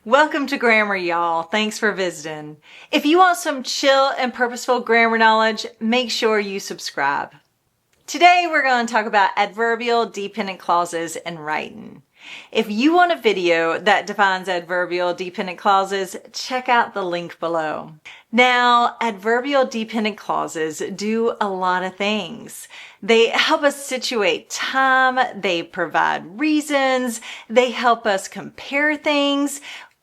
Welcome to Grammar, y'all. Thanks for visiting. If you want some chill and purposeful grammar knowledge, make sure you subscribe. Today we're going to talk about adverbial dependent clauses in writing. If you want a video that defines adverbial dependent clauses, check out the link below. Now, adverbial dependent clauses do a lot of things. They help us situate time, they provide reasons, they help us compare things,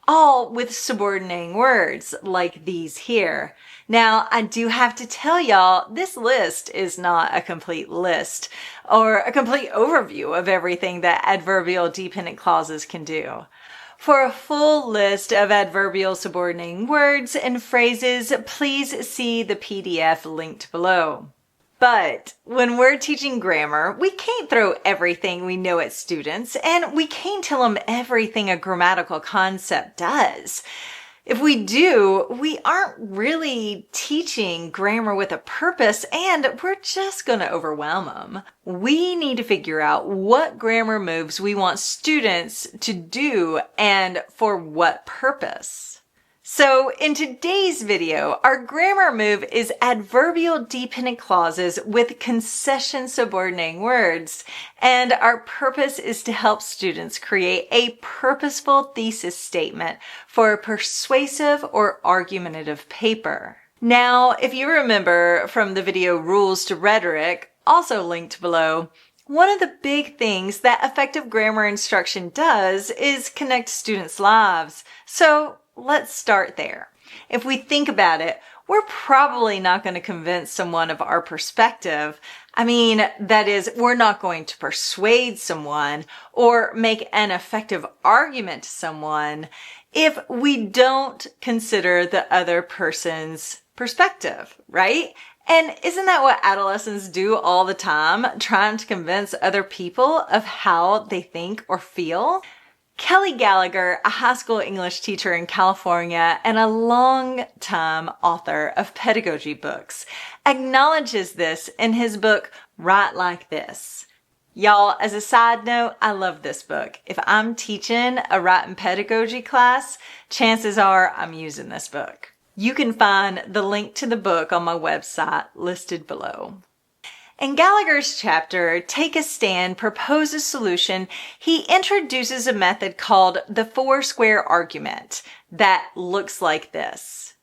all with subordinating words like these here. Now, I do have to tell y'all, this list is not a complete list or a complete overview of everything that adverbial dependent clauses can do. For a full list of adverbial subordinating words and phrases, please see the PDF linked below. But when we're teaching grammar, we can't throw everything we know at students, and we can't tell them everything a grammatical concept does. If we do, we aren't really teaching grammar with a purpose, and we're just going to overwhelm them. We need to figure out what grammar moves we want students to do and for what purpose. So in today's video, our grammar move is adverbial dependent clauses with concession subordinating words, and our purpose is to help students create a purposeful thesis statement for a persuasive or argumentative paper. Now, if you remember from the video Rules to Rhetoric, also linked below, one of the big things that effective grammar instruction does is connect students' lives. So let's start there. If we think about it, we're probably not going to convince someone of our perspective. That is, we're not going to persuade someone or make an effective argument to someone if we don't consider the other person's perspective, right? And isn't that what adolescents do all the time, trying to convince other people of how they think or feel? Kelly Gallagher, a high school English teacher in California and a long-time author of pedagogy books, acknowledges this in his book, Write Like This. Y'all, as a side note, I love this book. If I'm teaching a writing pedagogy class, chances are I'm using this book. You can find the link to the book on my website listed below. In Gallagher's chapter, Take a Stand, Propose a Solution, he introduces a method called the four-square argument that looks like this.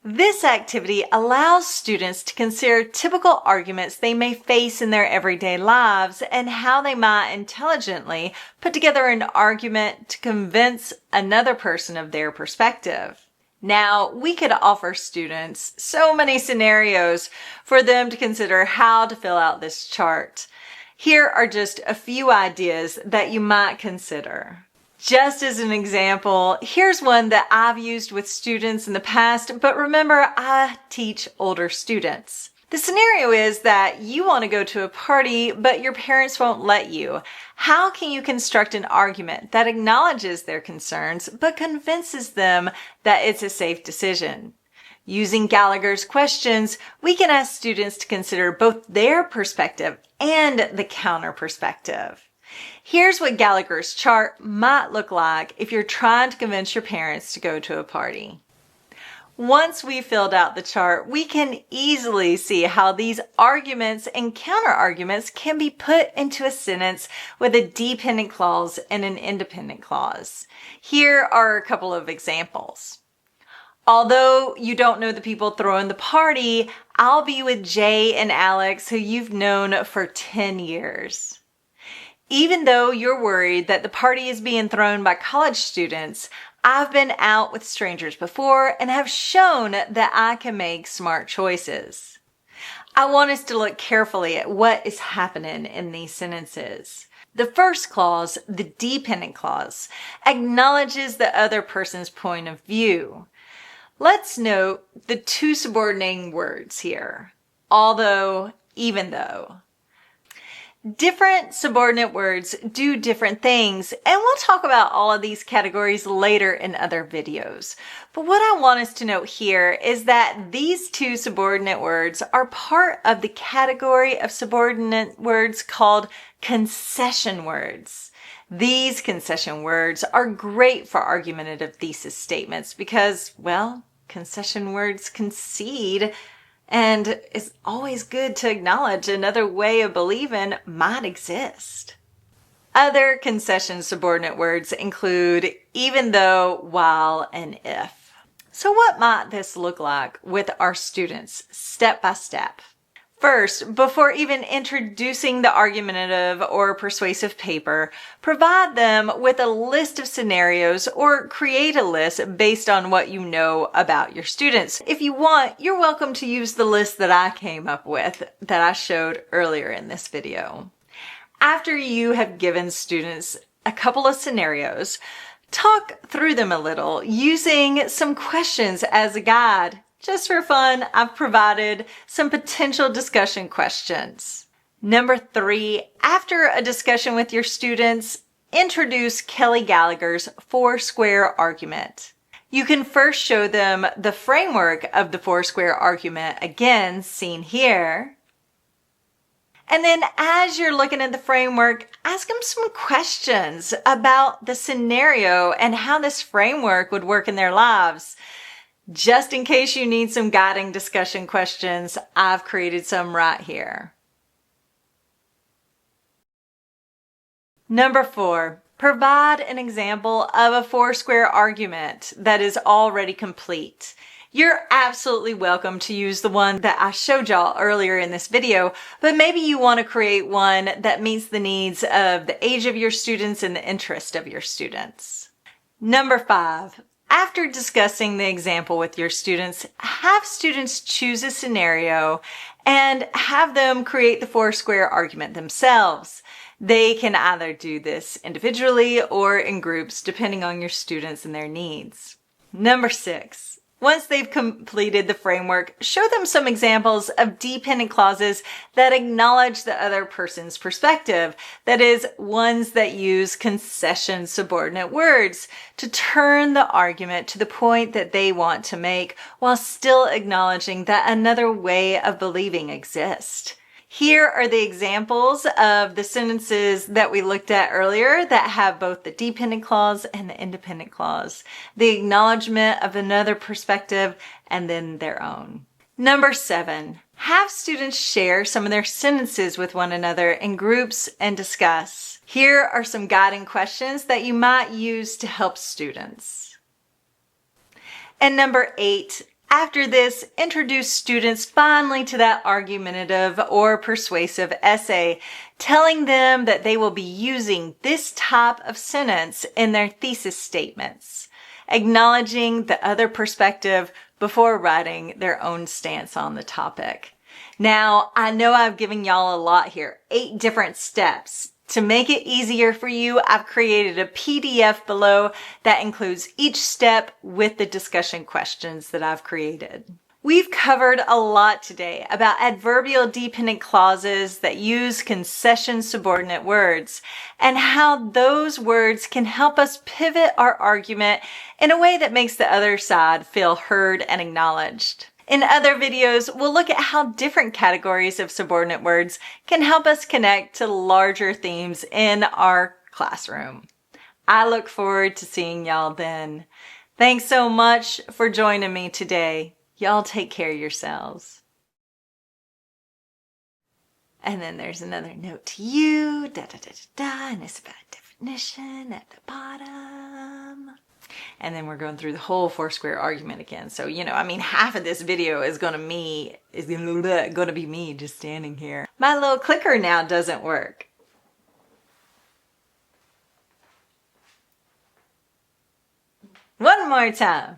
This activity allows students to consider typical arguments they may face in their everyday lives and how they might intelligently put together an argument to convince another person of their perspective. Now, we could offer students so many scenarios for them to consider how to fill out this chart. Here are just a few ideas that you might consider. Just as an example, here's one that I've used with students in the past, but remember, I teach older students. The scenario is that you want to go to a party, but your parents won't let you. How can you construct an argument that acknowledges their concerns, but convinces them that it's a safe decision? Using Gallagher's questions, we can ask students to consider both their perspective and the counter perspective. Here's what Gallagher's chart might look like if you're trying to convince your parents to go to a party. Once we've filled out the chart, we can easily see how these arguments and counter-arguments can be put into a sentence with a dependent clause and an independent clause. Here are a couple of examples. Although you don't know the people throwing the party, I'll be with Jay and Alex, who you've known for 10 years. Even though you're worried that the party is being thrown by college students, I've been out with strangers before and have shown that I can make smart choices. I want us to look carefully at what is happening in these sentences. The first clause, the dependent clause, acknowledges the other person's point of view. Let's note the two subordinating words here, although, even though. Different subordinate words do different things, and we'll talk about all of these categories later in other videos. But what I want us to note here is that these two subordinate words are part of the category of subordinate words called concession words. These concession words are great for argumentative thesis statements because, well, concession words concede, and it's always good to acknowledge another way of believing might exist. Other concession subordinate words include even though, while, and if. So what might this look like with our students step by step? First, before even introducing the argumentative or persuasive paper, provide them with a list of scenarios or create a list based on what you know about your students. If you want, you're welcome to use the list that I came up with that I showed earlier in this video. After you have given students a couple of scenarios, talk through them a little using some questions as a guide. Just for fun, I've provided some potential discussion questions. Number 3, after a discussion with your students, introduce Kelly Gallagher's 4-square argument. You can first show them the framework of the 4-square argument, again seen here. And then as you're looking at the framework, ask them some questions about the scenario and how this framework would work in their lives. Just in case you need some guiding discussion questions, I've created some right here. Number 4, provide an example of a 4-square argument that is already complete. You're absolutely welcome to use the one that I showed y'all earlier in this video, but maybe you want to create one that meets the needs of the age of your students and the interest of your students. Number 5, after discussing the example with your students, have students choose a scenario and have them create the 4-square argument themselves. They can either do this individually or in groups, depending on your students and their needs. Number 6, once they've completed the framework, show them some examples of dependent clauses that acknowledge the other person's perspective. That is, ones that use concession subordinate words to turn the argument to the point that they want to make while still acknowledging that another way of believing exists. Here are the examples of the sentences that we looked at earlier that have both the dependent clause and the independent clause, the acknowledgement of another perspective, and then their own. Number 7, have students share some of their sentences with one another in groups and discuss. Here are some guiding questions that you might use to help students. And number 8, after this, introduce students finally to that argumentative or persuasive essay, telling them that they will be using this type of sentence in their thesis statements, acknowledging the other perspective before writing their own stance on the topic. Now, I know I've given y'all a lot here, 8 different steps. To make it easier for you, I've created a PDF below that includes each step with the discussion questions that I've created. We've covered a lot today about adverbial dependent clauses that use concession subordinate words and how those words can help us pivot our argument in a way that makes the other side feel heard and acknowledged. In other videos, we'll look at how different categories of subordinate words can help us connect to larger themes in our classroom. I look forward to seeing y'all then. Thanks so much for joining me today. Y'all take care of yourselves. And then there's another note to you, and it's about definition at the bottom. And then we're going through the whole 4-square argument again. So, half of this video is going to be me just standing here. My little clicker now doesn't work. One more time.